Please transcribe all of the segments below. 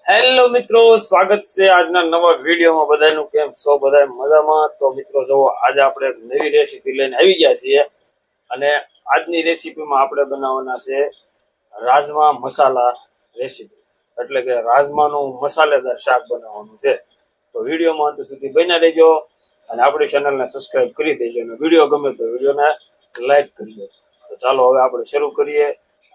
Hello મિત્રો, સ્વાગત છે આજના નવા વિડીયોમાં। બધાનું કેમ છો? બધા મજામાં? તો મિત્રો જો આજે આપણે નવી રેસીપી લઈને આવી ગયા છીએ અને આજની રેસીપીમાં આપણે બનાવવાના છે રાજમા મસાલા રેસીપી, એટલે કે રાજમાનું મસાલેદાર શાક બનાવવાનું છે। તો વિડીયોમાં અંત સુધી બન્યા રહેજો અને આપણી ચેનલને સબસ્ક્રાઇબ કરી દેજો અને વિડીયો ગમે તો વિડીયોને લાઈક કરજો। તો ચાલો હવે આપણે શરૂ કરીએ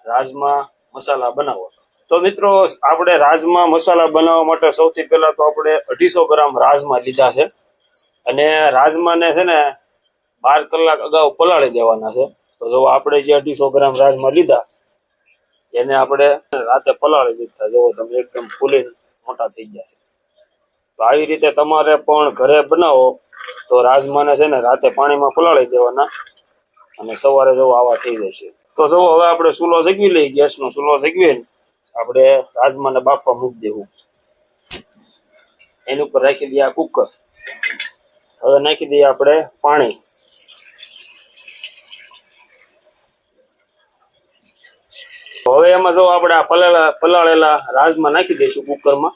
રાજમા મસાલા બનાવવા। તો મિત્રો આપણે રાજમા મસાલા બનાવવા માટે સૌથી પહેલા તો આપણે 250 ગ્રામ રાજમા લીધા છે અને રાજમાને છે ને 12 કલાક અગાઉ પલાળી દેવાના છે। તો જો આપણે જે 250 ગ્રામ રાજમા લીધા એને આપણે રાતે પલાળી દીધા। જો તમે એકદમ ફૂલીને મોટા થઈ ગયા છે। તો આવી રીતે તમારે પણ ઘરે બનાવો તો રાજમાને છે ને રાતે પાણીમાં પલાળી દેવાના અને સવારે જો આવા થઈ જશે। તો જો હવે આપણે ચૂલો જગવી લઈએ, ગેસનો ચૂલો જગવીને આપણે રાજમાને બાફવા મૂકી દેવું। એની ઉપર રાખી દઈએ કુકર। હવે નાખી દઈએ આપણે પાણી। હવે એમાં જો આપણે આ પલાળેલા રાજમા નાખી દઈશું કુકરમાં।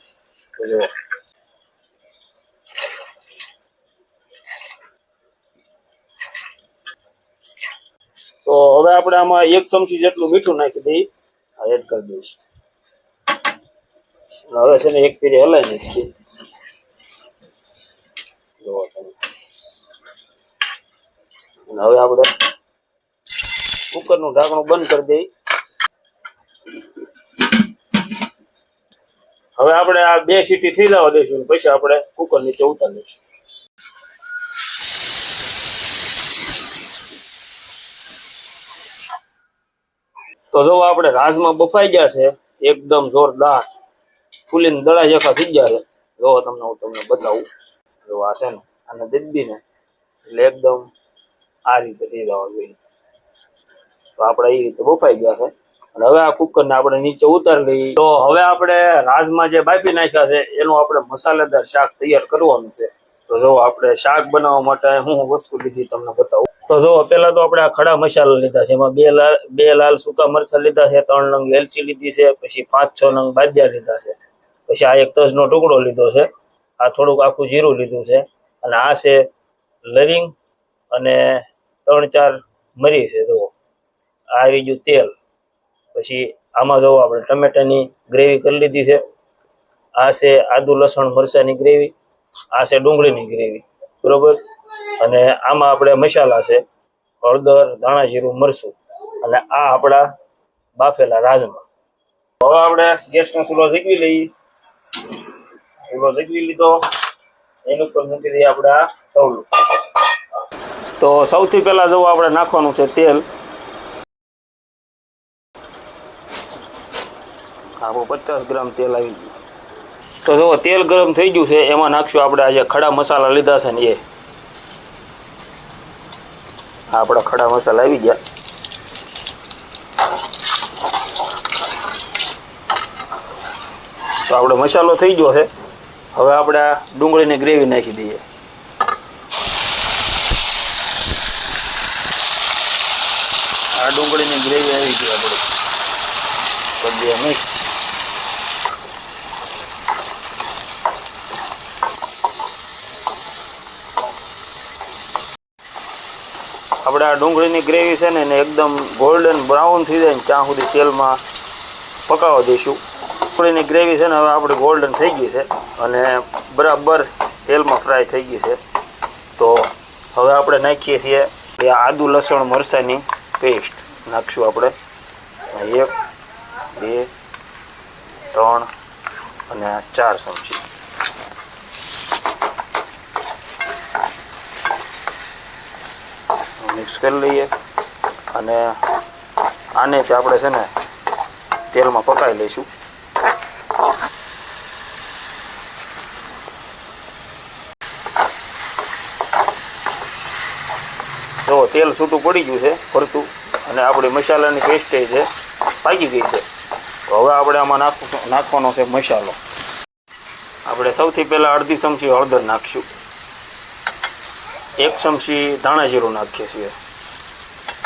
તો હવે આપણે આમાં 1 ચમચી જેટલું મીઠું નાખી દઈએ, એડ કરી દઈશું। હવે છે ને એક ફેરી હલાવી નાખીએ। હવે આપણે કુકરનું ઢાંકણું બંધ કરી દઈએ। હવે આપણે આ 2 સીટી થઈ જવા દઈશું, પછી આપણે કુકર નીચે ઉતારી લઈશું। તો જો આપણે રાજમા બફાઈ ગયા છે, એકદમ જોરદાર ફૂલીને દડા જેખા થઈ ગયા છે। જો હું તમને બતાવું। જો આ છે ને આને દબીને એટલે એકદમ આ રીતે થઈ જવા જોઈએ। તો આપણે એ રીતે બફાઈ ગયા છે અને હવે આ કુકરને આપણે નીચે ઉતારી લઈએ। તો હવે આપણે રાજમા જે બાફી નાખ્યા છે એનું આપણે મસાલેદાર શાક તૈયાર કરવાનું છે। તો જો આપણે શાક બનાવવા માટે હું વસ્તુ લીધી તમને બતાવું। તો જો પેલા તો આપણે આ ખડા મસાલા લીધા છે, એમાં બે લાલ સૂકા મરચા લીધા છે, 3 નંગ એલચી લીધી છે, પછી 5-6 નંગ બાદિયા લીધા છે, પછી આ એક તજનો ટુકડો લીધો છે, આ થોડુંક આખું જીરું લીધું છે અને આ છે લવિંગ અને 3-4 મરી છે। જો આ આવી ગયું તેલ। પછી આમાં જો આપણે ટમેટાની ગ્રેવી કરી લીધી છે, આ છે આદુ લસણ મરચાની ગ્રેવી, આ છે ડુંગળીની ગ્રેવી, બરોબર। અને આમાં આપણે મસાલા છે હળદર, ધાણા જીરું, મરચું અને આ આપણા બાફેલા રાજમા। હવે આપણે ગેસનો ચૂલો જગવી લઈએ। ચૂલો જગવી લીધો, એની ઉપર મૂકી દઈએ આપણે આ તવલું। તો સૌથી પહેલા જો આપણે નાખવાનું છે તેલ। આપણું 50 ગ્રામ તેલ આવી ગયું। તો જો તેલ ગરમ થઈ ગયું છે, એમાં નાખશું આપણે આ જે ખડા મસાલા લીધા છે ને એ। આપણા ખડા મસાલા આવી ગયા। તો આપણે મસાલો થઈ ગયો છે, હવે આપણે આ ડુંગળીની ગ્રેવી નાખી દઈએ। આ ડુંગળીની ગ્રેવી આવી ગઈ આપણે કરી દઈએ મિક્સ। આપણે આ ડુંગળીની ગ્રેવી છે ને એને એકદમ ગોલ્ડન બ્રાઉન થઈ જાય ને ત્યાં સુધી તેલમાં પકાવવા દઈશું। ડુંગળીની ગ્રેવી છે ને હવે આપણે ગોલ્ડન થઈ ગઈ છે અને બરાબર તેલમાં ફ્રાય થઈ ગઈ છે। તો હવે આપણે નાખીએ છીએ આદુ લસણ મરચાંની પેસ્ટ નાખશું આપણે 1, 2, 3 અને 4 ચમચી। મિક્સ કરી લઈએ અને આને આપણે છે ને તેલમાં પકાવી લઈશું। જો તેલ છૂટું પડી ગયું છે ફરતું અને આપણી મસાલાની પેસ્ટ છે પાકી ગઈ છે। તો હવે આપણે આમાં નાખવાનો છે મસાલો। આપણે સૌથી પહેલાં અડધી ચમચી હળદર નાખીશું, 1 ચમચી ધાણા જીરું નાખીએ છીએ,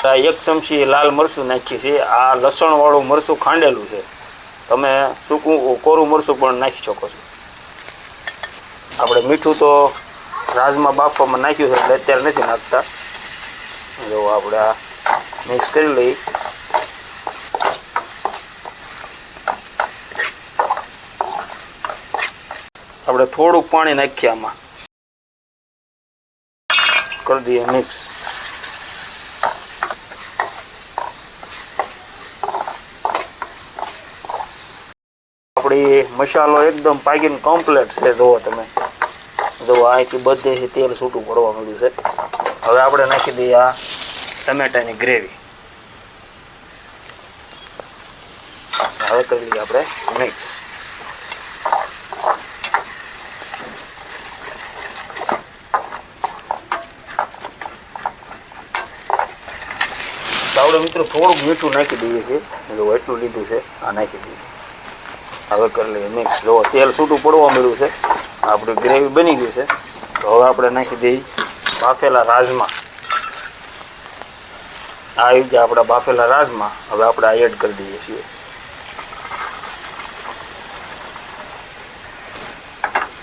1 ચમચી લાલ મરચું નાખીએ છીએ। આ લસણવાળું મરચું ખાંડેલું છે તમે સૂકું કોરું મરચું પણ નાખી શકો છો. આપણે મીઠું તો રાજમાં બાફવામાં નાખ્યું છે એટલે અત્યારે નથી નાખતા. જો આપણે આ મિક્સ કરી લઈએ. આપણે થોડુંક પાણી નાખીએ આમાં, કરી દઈએ મિક્સ. આપણી મસાલો એકદમ પાકીને કમ્પ્લીટ છે. જુઓ તમે, જુઓ અહીંથી બધેથી તેલ છૂટું પડવા મળ્યું છે. હવે આપણે નાખી દઈએ આ ટમેટાની ગ્રેવી. હવે કરી લઈએ આપણે મિક્સ. આપણે મિત્રો થોડુંક મીઠું નાખી દઈએ છીએ. જો એટલું લીધું છે, આ નાખી દઈએ. હવે કરી લઈએ મિક્સ. જો તેલ છૂટું પડવા મળ્યું છે, આપણી ગ્રેવી બની ગઈ છે. તો હવે આપણે નાખી દઈએ બાફેલા રાજમા. આવી રીતે આપણા બાફેલા રાજમા હવે આપણે આ એડ કરી દઈએ છીએ.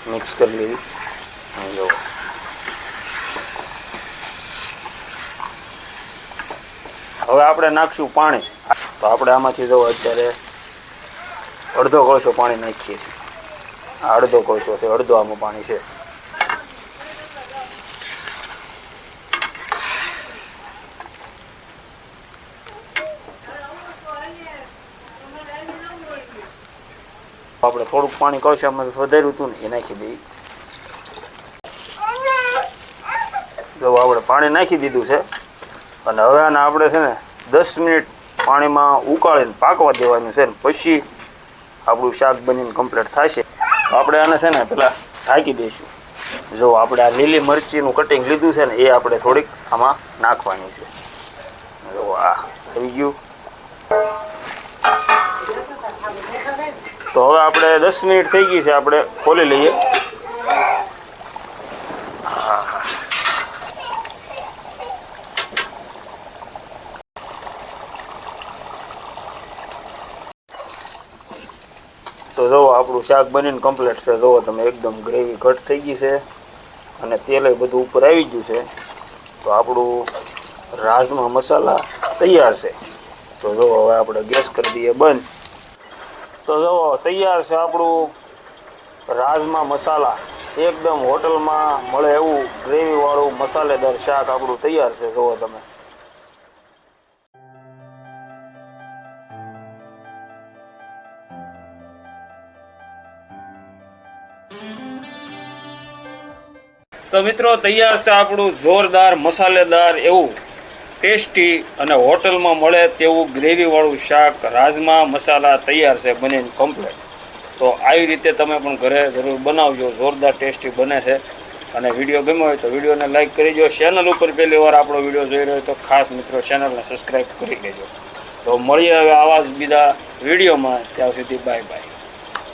મિક્સ કરી લઈએ. જો હવે આપણે નાખશું પાણી. તો આપણે આમાંથી જો અત્યારે અડધો કોળસો પાણી નાખીએ છીએ. આ અડધો કોળસો છે, અડધો આમાં પાણી છે. આપણે થોડુંક પાણી કોળસામાં વધાર્યું હતું ને એ નાખી દઈએ. જો આપણે પાણી નાખી દીધું છે અને હવે આને આપણે છે ને 10 મિનિટ પાણીમાં ઉકાળીને પાકવા દેવાનું છે. ને પછી આપણું શાક બનીને કમ્પ્લીટ થશે. તો આપણે આને છે ને પહેલાં ઢાંકી દઈશું. જો આપણે આ લીલી મરચીનું કટિંગ લીધું છે ને એ આપણે થોડીક આમાં નાખવાની છે. જો આ થઈ ગયું. તો હવે આપણે 10 મિનિટ થઈ ગઈ છે, આપણે ખોલી લઈએ. તો જુઓ આપણું શાક બનીને કમ્પ્લીટ છે. જુઓ તમે, એકદમ ગ્રેવી ઘટ થઈ ગઈ છે અને તેલ બધું ઉપર આવી ગયું છે. તો આપણું રાજમા મસાલા તૈયાર છે. તો જુઓ હવે આપણે ગેસ કરી દઈએ બંધ. તો જુઓ તૈયાર છે આપણું રાજમા મસાલા. એકદમ હોટલમાં મળે એવું ગ્રેવીવાળું મસાલેદાર શાક આપણું તૈયાર છે. જુઓ તમે. તો મિત્રો તૈયાર છે આપણું જોરદાર મસાલેદાર એવું ટેસ્ટી અને હોટલમાં મળે તેવું ગ્રેવીવાળું શાક રાજમા મસાલા તૈયાર છે બનીને કમ્પ્લીટ. તો આવી રીતે તમે પણ ઘરે જરૂર બનાવજો. જોરદાર ટેસ્ટી બને છે. અને વિડીયો ગમ્યો હોય તો વિડીયોને લાઇક કરી દો. ચેનલ ઉપર પહેલી વાર આપણો વિડીયો જોઈ રહ્યો હોય તો ખાસ મિત્રો ચેનલને સબસ્ક્રાઈબ કરી લેજો. તો મળીએ હવે આવા જ બીજા વિડીયોમાં. ત્યાં સુધી બાય બાય.